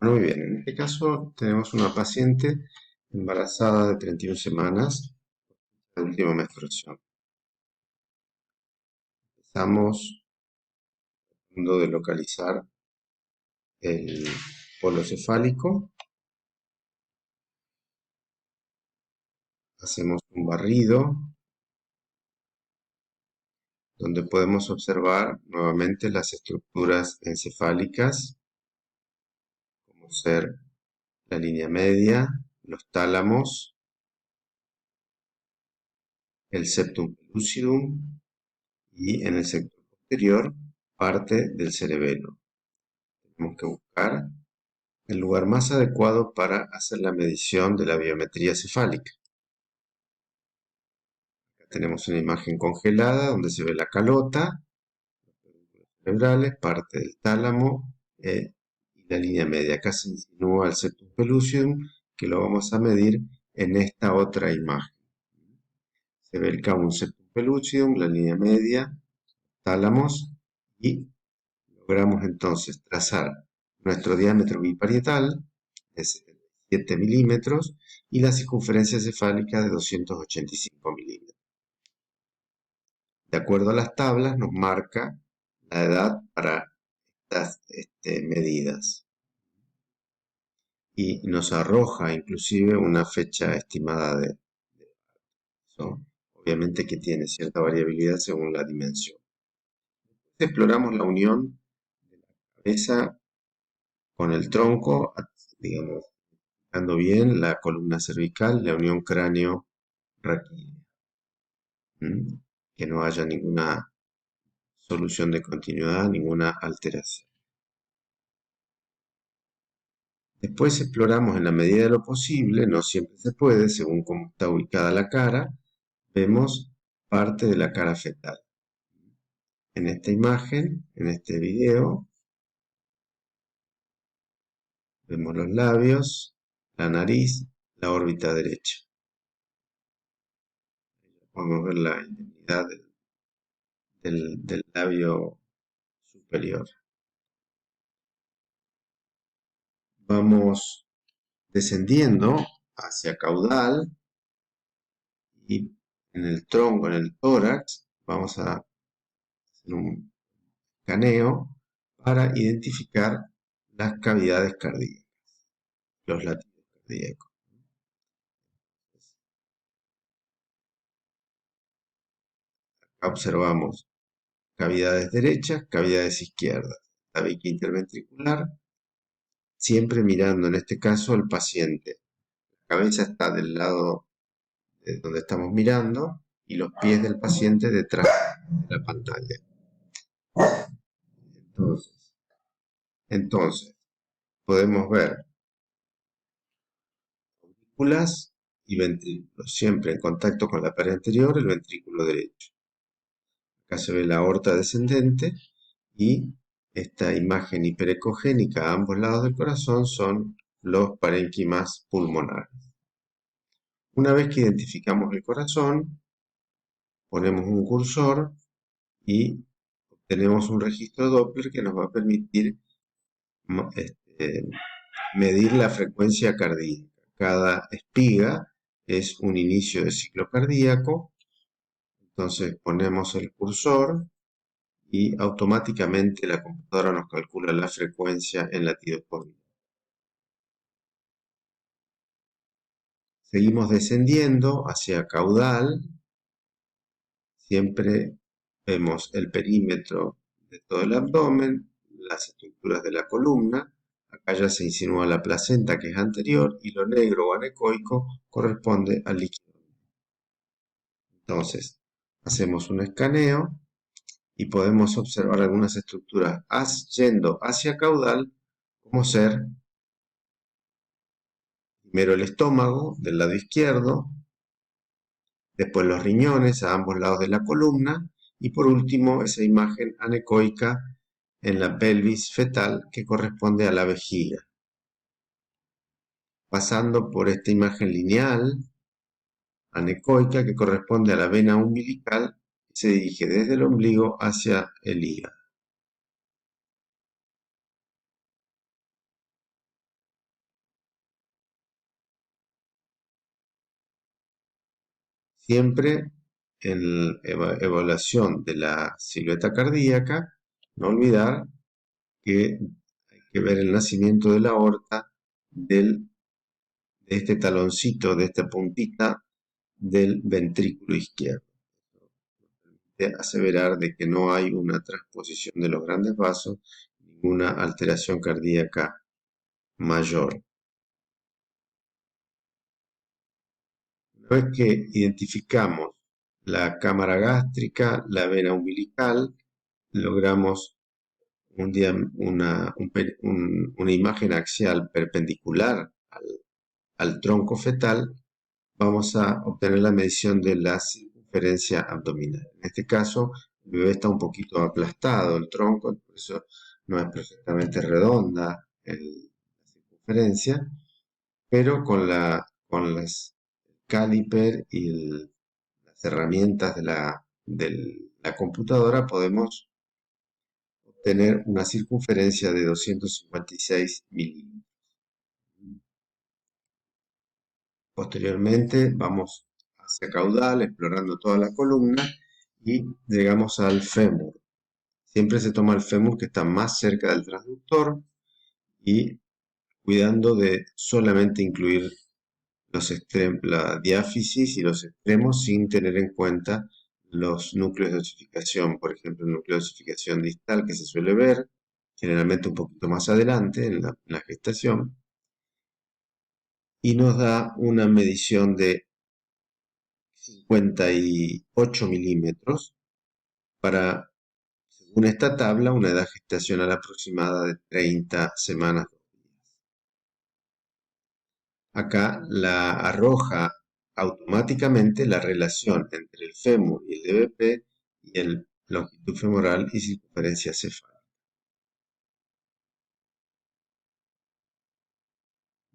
Bueno, muy bien, en este caso tenemos una paciente embarazada de 31 semanas de última menstruación. Empezamos tratando de localizar el polo cefálico, hacemos un barrido donde podemos observar nuevamente las estructuras encefálicas, como ser la línea media, los tálamos, el septum pellucidum y en el sector posterior parte del cerebelo. Tenemos que buscar el lugar más adecuado para hacer la medición de la biometría cefálica. Acá tenemos una imagen congelada donde se ve la calota, cerebrales, parte del tálamo y la línea media. Acá se insinúa el septum pellucidum, que lo vamos a medir en esta otra imagen. Se ve el cabo septum pellucidum, la línea media, tálamos, y logramos entonces trazar nuestro diámetro biparietal de 7 milímetros y la circunferencia cefálica de 285 milímetros. De acuerdo a las tablas nos marca la edad para estas medidas y nos arroja inclusive una fecha estimada de eso, obviamente que tiene cierta variabilidad según la dimensión. Exploramos la unión de la cabeza con el tronco, digamos, dando bien la columna cervical, la unión cráneo-raquídea, que no haya ninguna solución de continuidad, ninguna alteración. Después exploramos en la medida de lo posible, no siempre se puede, según cómo está ubicada la cara, vemos parte de la cara fetal. En esta imagen, en este video, vemos los labios, la nariz, la órbita derecha. Podemos ver la indemnidad del labio superior. Vamos descendiendo hacia caudal y en el tronco, en el tórax, vamos a hacer un escaneo para identificar las cavidades cardíacas, los latidos cardíacos. Acá observamos cavidades derechas, cavidades izquierdas, tabique interventricular, siempre mirando en este caso al paciente. La cabeza está del lado de donde estamos mirando y los pies del paciente detrás de la pantalla. Entonces podemos ver aurículas y ventrículos, siempre en contacto con la pared anterior, el ventrículo derecho. Acá se ve la aorta descendente y esta imagen hiperecogénica a ambos lados del corazón son los parénquimas pulmonares. Una vez que identificamos el corazón, ponemos un cursor y obtenemos un registro Doppler que nos va a permitir medir la frecuencia cardíaca. Cada espiga es un inicio de ciclo cardíaco. Entonces ponemos el cursor y automáticamente la computadora nos calcula la frecuencia en latidos por minuto. Seguimos descendiendo hacia caudal. Siempre vemos el perímetro de todo el abdomen, las estructuras de la columna. Acá ya se insinúa la placenta, que es anterior, y lo negro o anecoico corresponde al líquido. Entonces, hacemos un escaneo y podemos observar algunas estructuras yendo hacia caudal, como ser primero el estómago del lado izquierdo, después los riñones a ambos lados de la columna y por último esa imagen anecoica en la pelvis fetal que corresponde a la vejiga. Pasando por esta imagen lineal anecoica que corresponde a la vena umbilical que se dirige desde el ombligo hacia el hígado. Siempre en evaluación de la silueta cardíaca, no olvidar que hay que ver el nacimiento de la aorta de este taloncito, de esta puntita del ventrículo izquierdo. De aseverar de que no hay una transposición de los grandes vasos, ninguna alteración cardíaca mayor. Una vez que identificamos la cámara gástrica, la vena umbilical, logramos una imagen axial perpendicular al tronco fetal, vamos a obtener la medición de la circunferencia abdominal. En este caso, el bebé está un poquito aplastado el tronco, por eso no es perfectamente redonda la circunferencia, pero con las caliper y las herramientas de la computadora podemos obtener una circunferencia de 256 milímetros. Posteriormente vamos hacia caudal, explorando toda la columna y llegamos al fémur. Siempre se toma el fémur que está más cerca del transductor y cuidando de solamente incluir la diáfisis y los extremos sin tener en cuenta los núcleos de osificación. Por ejemplo, el núcleo de osificación distal que se suele ver generalmente un poquito más adelante en la gestación y nos da una medición de 58 milímetros para, según esta tabla, una edad gestacional aproximada de 30 semanas. Acá la arroja automáticamente la relación entre el fémur y el DBP y el longitud femoral y circunferencia cefálica.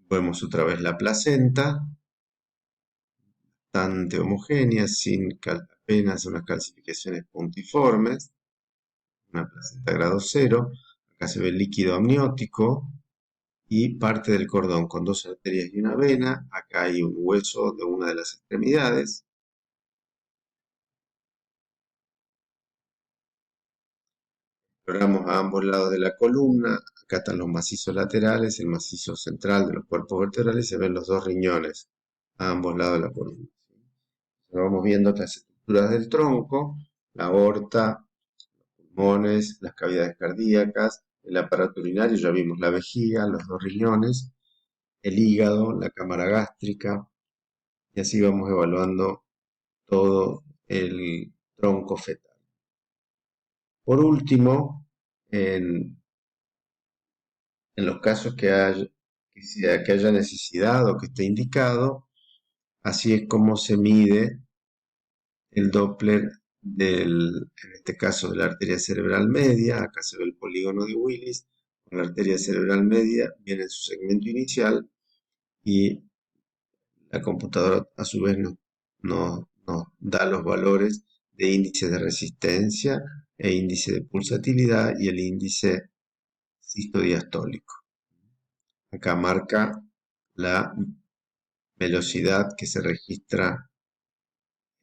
Vemos otra vez la placenta, bastante homogénea, sin apenas unas calcificaciones puntiformes, una placenta grado 0. Acá se ve el líquido amniótico y parte del cordón con dos arterias y una vena. Acá hay un hueso de una de las extremidades. Exploramos a ambos lados de la columna. Acá están los macizos laterales, el macizo central de los cuerpos vertebrales. Se ven los dos riñones a ambos lados de la columna. Vamos viendo otras estructuras del tronco, la aorta, los pulmones, las cavidades cardíacas, el aparato urinario, ya vimos la vejiga, los dos riñones, el hígado, la cámara gástrica, y así vamos evaluando todo el tronco fetal. Por último, en los casos que haya necesidad o que esté indicado, así es como se mide el Doppler en este caso de la arteria cerebral media. Acá se ve el polígono de Willis, con la arteria cerebral media viene en su segmento inicial y la computadora a su vez nos da los valores de índice de resistencia e índice de pulsatilidad y el índice sistodiastólico. Acá marca la velocidad que se registra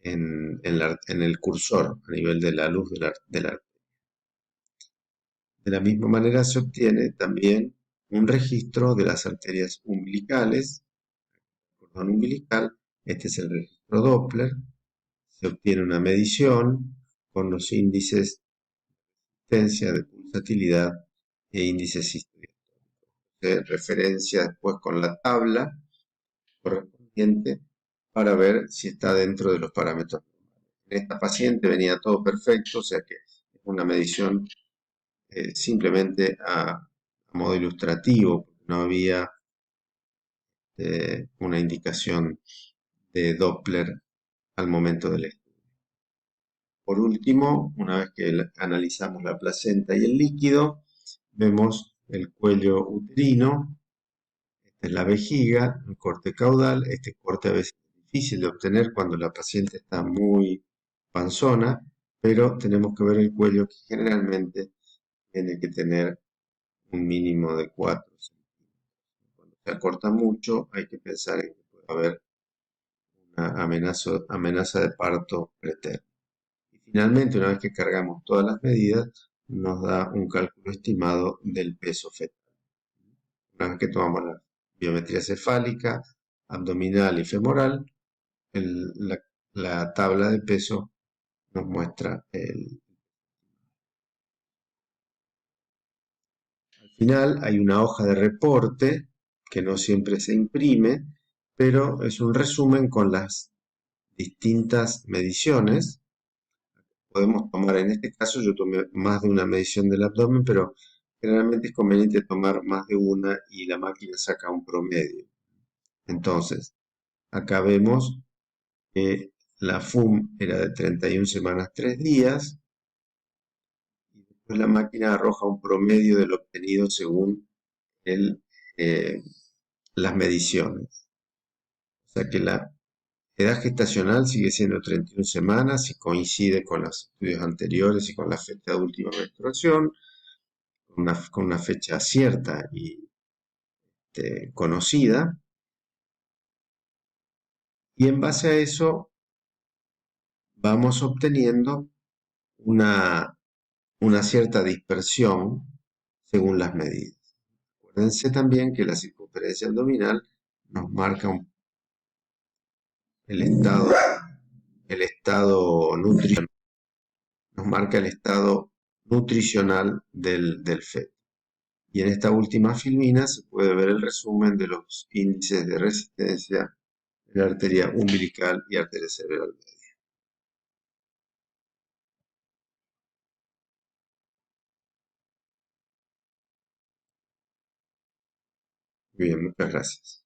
en el cursor a nivel de la luz de la misma manera se obtiene también un registro de las arterias umbilicales, cordón umbilical. Este es el registro Doppler. Se obtiene una medición con los índices de resistencia, de pulsatilidad e índice sistólico. Se referencia después con la tabla correspondiente para ver si está dentro de los parámetros normales. En esta paciente venía todo perfecto, o sea que es una medición simplemente a modo ilustrativo, porque no había una indicación de Doppler al momento del estudio. Por último, una vez que analizamos la placenta y el líquido, vemos el cuello uterino. Esta es la vejiga, el corte caudal. Este corte a veces es difícil de obtener cuando la paciente está muy panzona, pero tenemos que ver el cuello, que generalmente tiene que tener un mínimo de 4 centímetros. Cuando se acorta mucho, hay que pensar en que puede haber una amenaza de parto preterno. Y finalmente, una vez que cargamos todas las medidas, nos da un cálculo estimado del peso fetal. Una vez que tomamos la biometría cefálica, abdominal y femoral, la tabla de peso nos muestra el. Al final hay una hoja de reporte que no siempre se imprime, pero es un resumen con las distintas mediciones. Podemos tomar, en este caso yo tomé más de una medición del abdomen, pero generalmente es conveniente tomar más de una y la máquina saca un promedio. Entonces, acá vemos que la FUM era de 31 semanas 3 días y después la máquina arroja un promedio de lo obtenido según el, eh, las mediciones. O sea que la edad gestacional sigue siendo 31 semanas y coincide con los estudios anteriores y con la fecha de última menstruación, con una fecha cierta y conocida. Y en base a eso vamos obteniendo una, una cierta dispersión según las medidas. Acuérdense también que la circunferencia abdominal nos marca el estado, el estado nutricional, nos marca el estado nutricional del feto. Y en esta última filmina se puede ver el resumen de los índices de resistencia de la arteria umbilical y arteria cerebral media. Muy bien, muchas gracias.